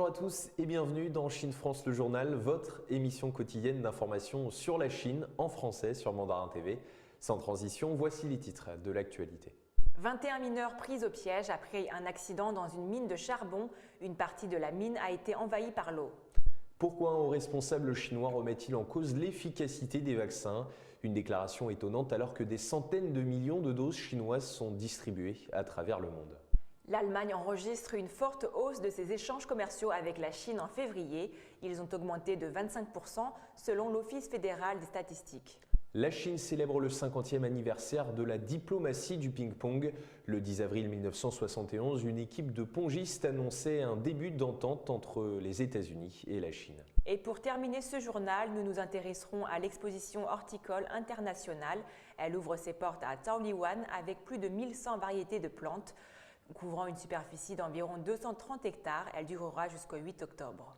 Bonjour à tous et bienvenue dans Chine France le journal, votre émission quotidienne d'information sur la Chine en français sur Mandarin TV. Sans transition, voici les titres de l'actualité. 21 mineurs pris au piège après un accident dans une mine de charbon. Une partie de la mine a été envahie par l'eau. Pourquoi un haut responsable chinois remet-il en cause l'efficacité des vaccins? Une déclaration étonnante alors que des centaines de millions de doses chinoises sont distribuées à travers le monde. L'Allemagne enregistre une forte hausse de ses échanges commerciaux avec la Chine en février. Ils ont augmenté de 25% selon l'Office fédéral des statistiques. La Chine célèbre le 50e anniversaire de la diplomatie du ping-pong. Le 10 avril 1971, une équipe de pongistes annonçait un début d'entente entre les États-Unis et la Chine. Et pour terminer ce journal, nous nous intéresserons à l'exposition horticole internationale. Elle ouvre ses portes à Taoyuan avec plus de 1100 variétés de plantes. Couvrant une superficie d'environ 230 hectares, elle durera jusqu'au 8 octobre.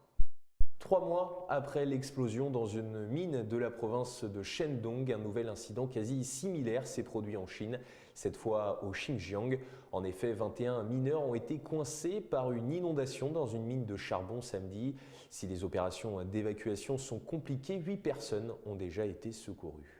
3 mois après l'explosion dans une mine de la province de Shandong, un nouvel incident quasi similaire s'est produit en Chine, cette fois au Xinjiang. En effet, 21 mineurs ont été coincés par une inondation dans une mine de charbon samedi. Si les opérations d'évacuation sont compliquées, 8 personnes ont déjà été secourues.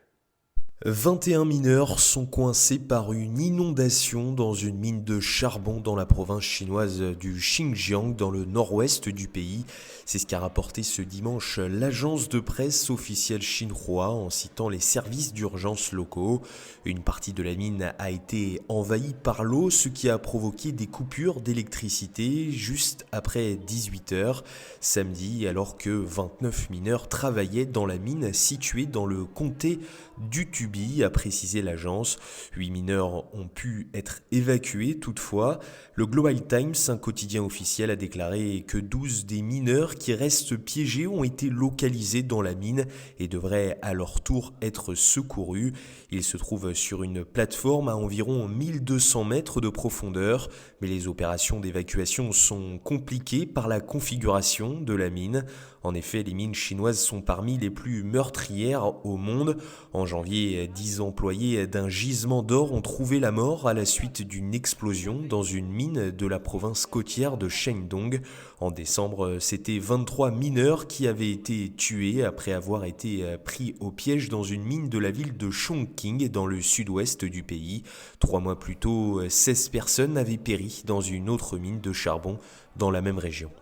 21 mineurs sont coincés par une inondation dans une mine de charbon dans la province chinoise du Xinjiang, dans le nord-ouest du pays. C'est ce qu'a rapporté ce dimanche l'agence de presse officielle Xinhua en citant les services d'urgence locaux. Une partie de la mine a été envahie par l'eau, ce qui a provoqué des coupures d'électricité juste après 18 heures samedi, alors que 29 mineurs travaillaient dans la mine située dans le comté du Tubi, a précisé l'agence. 8 mineurs ont pu être évacués toutefois. Le Global Times, un quotidien officiel, a déclaré que 12 des mineurs qui restent piégés ont été localisés dans la mine et devraient à leur tour être secourus. Ils se trouvent sur une plateforme à environ 1200 mètres de profondeur, mais les opérations d'évacuation sont compliquées par la configuration de la mine. En effet, les mines chinoises sont parmi les plus meurtrières au monde. En janvier, 10 employés d'un gisement d'or ont trouvé la mort à la suite d'une explosion dans une mine de la province côtière de Shandong. En décembre, c'était 23 mineurs qui avaient été tués après avoir été pris au piège dans une mine de la ville de Chongqing dans le sud-ouest du pays. 3 mois plus tôt, 16 personnes avaient péri dans une autre mine de charbon dans la même région.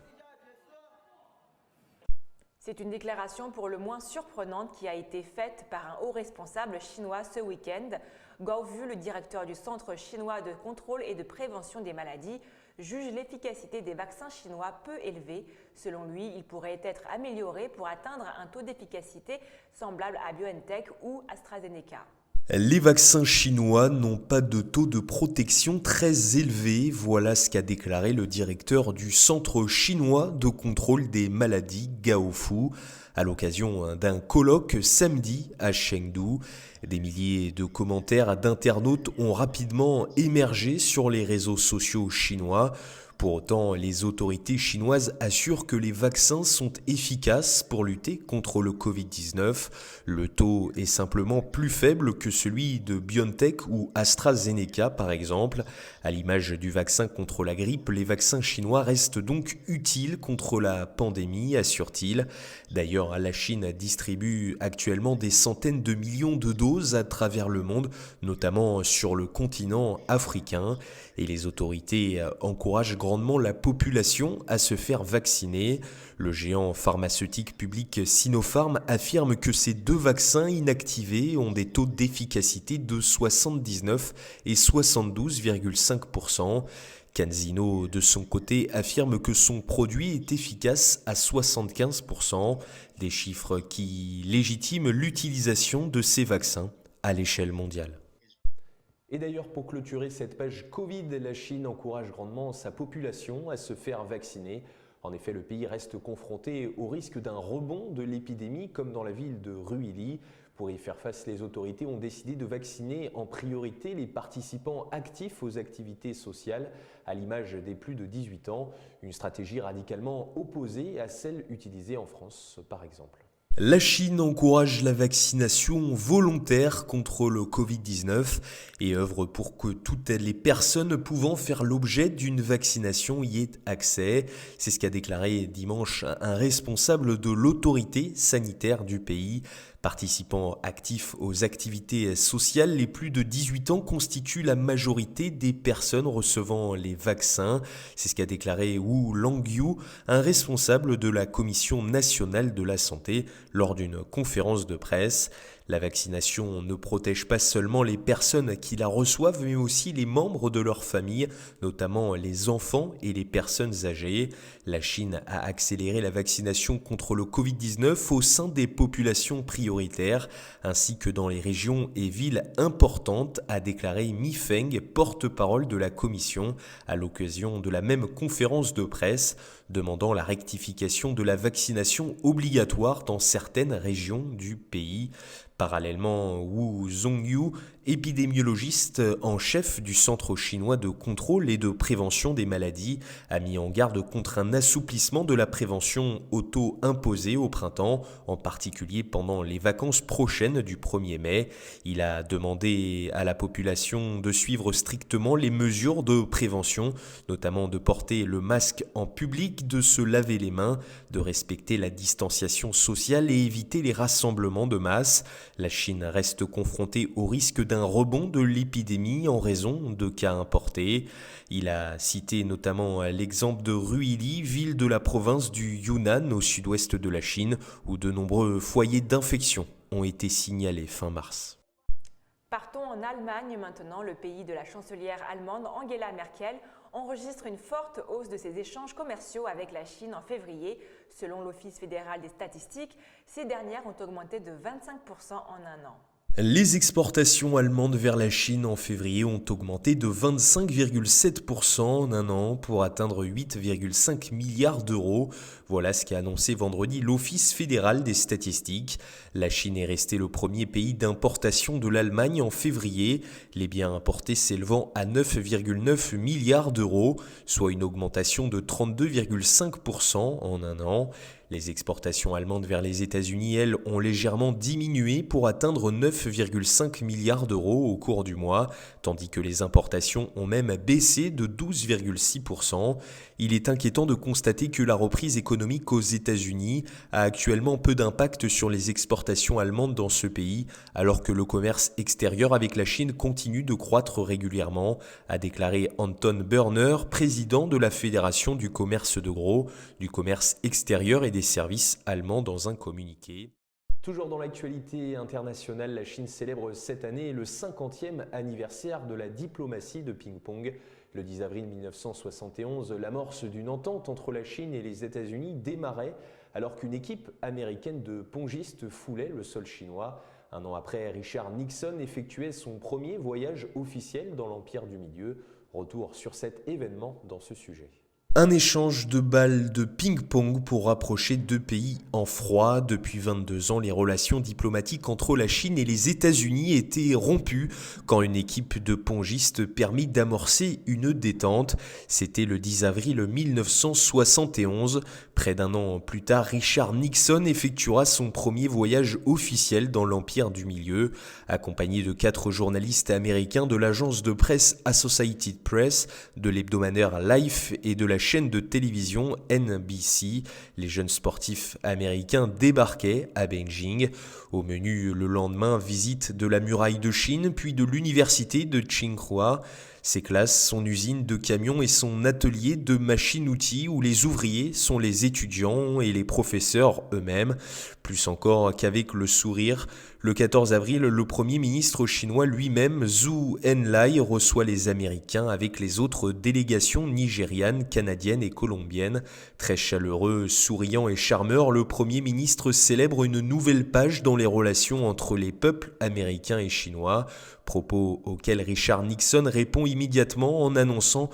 C'est une déclaration pour le moins surprenante qui a été faite par un haut responsable chinois ce week-end. Gao Wu, le directeur du Centre chinois de contrôle et de prévention des maladies, juge l'efficacité des vaccins chinois peu élevée. Selon lui, il pourrait être amélioré pour atteindre un taux d'efficacité semblable à BioNTech ou AstraZeneca. Les vaccins chinois n'ont pas de taux de protection très élevé, voilà ce qu'a déclaré le directeur du Centre chinois de contrôle des maladies, Gao Fu, à l'occasion d'un colloque samedi à Chengdu. Des milliers de commentaires d'internautes ont rapidement émergé sur les réseaux sociaux chinois. Pour autant, les autorités chinoises assurent que les vaccins sont efficaces pour lutter contre le Covid-19. Le taux est simplement plus faible que celui de BioNTech ou AstraZeneca par exemple. À l'image du vaccin contre la grippe, les vaccins chinois restent donc utiles contre la pandémie, assure-t-il. D'ailleurs, la Chine distribue actuellement des centaines de millions de doses à travers le monde, notamment sur le continent africain. Et les autorités encouragent grandement la population à se faire vacciner. Le géant pharmaceutique public Sinopharm affirme que ces 2 vaccins inactivés ont des taux d'efficacité de 79 et 72,5%. CanSino, de son côté, affirme que son produit est efficace à 75%, des chiffres qui légitiment l'utilisation de ces vaccins à l'échelle mondiale. Et d'ailleurs, pour clôturer cette page Covid, la Chine encourage grandement sa population à se faire vacciner. En effet, le pays reste confronté au risque d'un rebond de l'épidémie, comme dans la ville de Ruili. Pour y faire face, les autorités ont décidé de vacciner en priorité les participants actifs aux activités sociales, à l'image des plus de 18 ans. Une stratégie radicalement opposée à celle utilisée en France, par exemple. La Chine encourage la vaccination volontaire contre le Covid-19 et œuvre pour que toutes les personnes pouvant faire l'objet d'une vaccination y aient accès. C'est ce qu'a déclaré dimanche un responsable de l'autorité sanitaire du pays. Participants actifs aux activités sociales, les plus de 18 ans constituent la majorité des personnes recevant les vaccins. C'est ce qu'a déclaré Wu Langyu, un responsable de la Commission nationale de la santé, lors d'une conférence de presse. La vaccination ne protège pas seulement les personnes qui la reçoivent, mais aussi les membres de leur famille, notamment les enfants et les personnes âgées. La Chine a accéléré la vaccination contre le Covid-19 au sein des populations prioritaires, ainsi que dans les régions et villes importantes, a déclaré Mi Feng, porte-parole de la Commission, à l'occasion de la même conférence de presse, demandant la rectification de la vaccination obligatoire dans certaines régions du pays. Parallèlement, Wu Zhongyu, épidémiologiste en chef du Centre chinois de contrôle et de prévention des maladies, a mis en garde contre un assouplissement de la prévention auto-imposée au printemps, en particulier pendant les vacances prochaines du 1er mai. Il a demandé à la population de suivre strictement les mesures de prévention, notamment de porter le masque en public, de se laver les mains, de respecter la distanciation sociale et éviter les rassemblements de masse. La Chine reste confrontée au risque d'un rebond de l'épidémie en raison de cas importés. Il a cité notamment l'exemple de Ruili, ville de la province du Yunnan au sud-ouest de la Chine, où de nombreux foyers d'infection ont été signalés fin mars. Partons en Allemagne maintenant. Le pays de la chancelière allemande Angela Merkel enregistre une forte hausse de ses échanges commerciaux avec la Chine en février. Selon l'Office fédéral des statistiques, ces dernières ont augmenté de 25% en un an. Les exportations allemandes vers la Chine en février ont augmenté de 25,7% en un an pour atteindre 8,5 milliards d'euros. Voilà ce qu'a annoncé vendredi l'Office fédéral des statistiques. La Chine est restée le premier pays d'importation de l'Allemagne en février, les biens importés s'élevant à 9,9 milliards d'euros, soit une augmentation de 32,5% en un an. Les exportations allemandes vers les États-Unis, elles, ont légèrement diminué pour atteindre 9,5 milliards d'euros au cours du mois, tandis que les importations ont même baissé de 12,6%. Il est inquiétant de constater que la reprise économique aux États-Unis a actuellement peu d'impact sur les exportations allemandes dans ce pays, alors que le commerce extérieur avec la Chine continue de croître régulièrement, a déclaré Anton Berner, président de la Fédération du commerce de gros, du commerce extérieur et des services allemands dans un communiqué. Toujours dans l'actualité internationale, la Chine célèbre cette année le 50e anniversaire de la diplomatie de ping-pong. Le 10 avril 1971, l'amorce d'une entente entre la Chine et les États-Unis démarrait alors qu'une équipe américaine de pongistes foulait le sol chinois. Un an après, Richard Nixon effectuait son premier voyage officiel dans l'Empire du Milieu. Retour sur cet événement dans ce sujet. Un échange de balles de ping-pong pour rapprocher deux pays en froid. Depuis 22 ans, les relations diplomatiques entre la Chine et les États-Unis étaient rompues quand une équipe de pongistes permit d'amorcer une détente. C'était le 10 avril 1971. Près d'un an plus tard, Richard Nixon effectuera son premier voyage officiel dans l'Empire du Milieu. Accompagné de 4 journalistes américains de l'agence de presse Associated Press, de l'hebdomadaire Life et de la chaîne de télévision NBC, les jeunes sportifs américains débarquaient à Beijing. Au menu le lendemain, visite de la muraille de Chine, puis de l'université de Tsinghua. Ses classes, son usine de camions et son atelier de machines-outils où les ouvriers sont les étudiants et les professeurs eux-mêmes. Plus encore qu'avec le sourire, le 14 avril, le Premier ministre chinois lui-même, Zhou Enlai, reçoit les Américains avec les autres délégations nigérianes, canadiennes et colombiennes. Très chaleureux, souriant et charmeur, le Premier ministre célèbre une nouvelle page dans les relations entre les peuples américains et chinois, propos auxquels Richard Nixon répond immédiatement en annonçant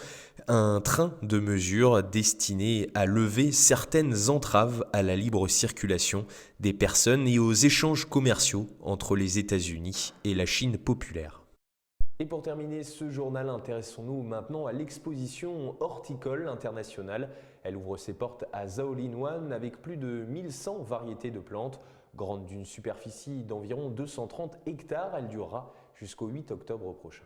un train de mesures destiné à lever certaines entraves à la libre circulation des personnes et aux échanges commerciaux entre les États-Unis et la Chine populaire. Et pour terminer ce journal, intéressons-nous maintenant à l'exposition horticole internationale. Elle ouvre ses portes à Shaolin Wan avec plus de 1100 variétés de plantes. Grande d'une superficie d'environ 230 hectares, elle durera jusqu'au 8 octobre prochain.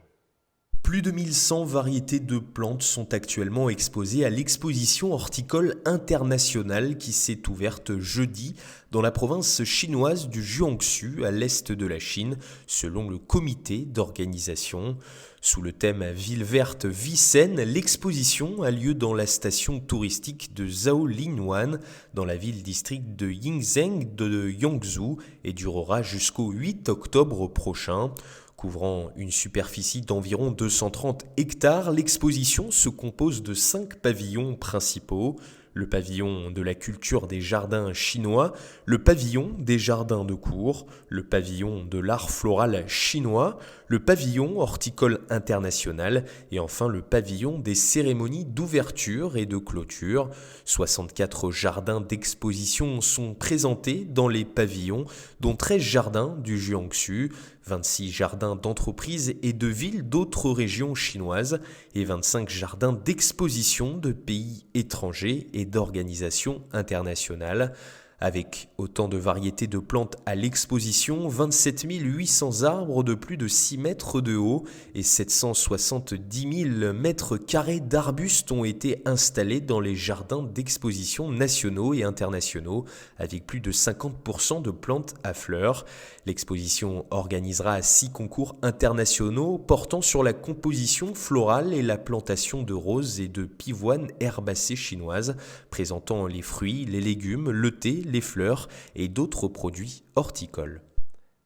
Plus de 1100 variétés de plantes sont actuellement exposées à l'exposition horticole internationale qui s'est ouverte jeudi dans la province chinoise du Jiangsu à l'est de la Chine, selon le comité d'organisation. Sous le thème Ville verte, vie saine, l'exposition a lieu dans la station touristique de Zhaolinyuan, dans la ville-district de Yingzheng de Yangzhou et durera jusqu'au 8 octobre prochain. Couvrant une superficie d'environ 230 hectares, l'exposition se compose de 5 pavillons principaux. Le pavillon de la culture des jardins chinois, le pavillon des jardins de cour, le pavillon de l'art floral chinois, le pavillon horticole international et enfin le pavillon des cérémonies d'ouverture et de clôture. 64 jardins d'exposition sont présentés dans les pavillons, dont 13 jardins du Jiangsu, 26 jardins d'entreprises et de villes d'autres régions chinoises et 25 jardins d'exposition de pays étrangers et d'organisations internationales. Avec autant de variétés de plantes à l'exposition, 27 800 arbres de plus de 6 mètres de haut et 770 000 mètres carrés d'arbustes ont été installés dans les jardins d'exposition nationaux et internationaux, avec plus de 50% de plantes à fleurs. L'exposition organisera 6 concours internationaux portant sur la composition florale et la plantation de roses et de pivoines herbacées chinoises, présentant les fruits, les légumes, le thé, les fleurs et d'autres produits horticoles.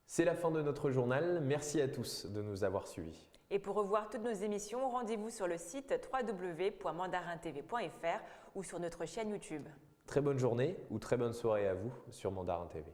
C'est la fin de notre journal. Merci à tous de nous avoir suivis. Et pour revoir toutes nos émissions, rendez-vous sur le site www.mandarintv.fr ou sur notre chaîne YouTube. Très bonne journée ou très bonne soirée à vous sur Mandarin TV.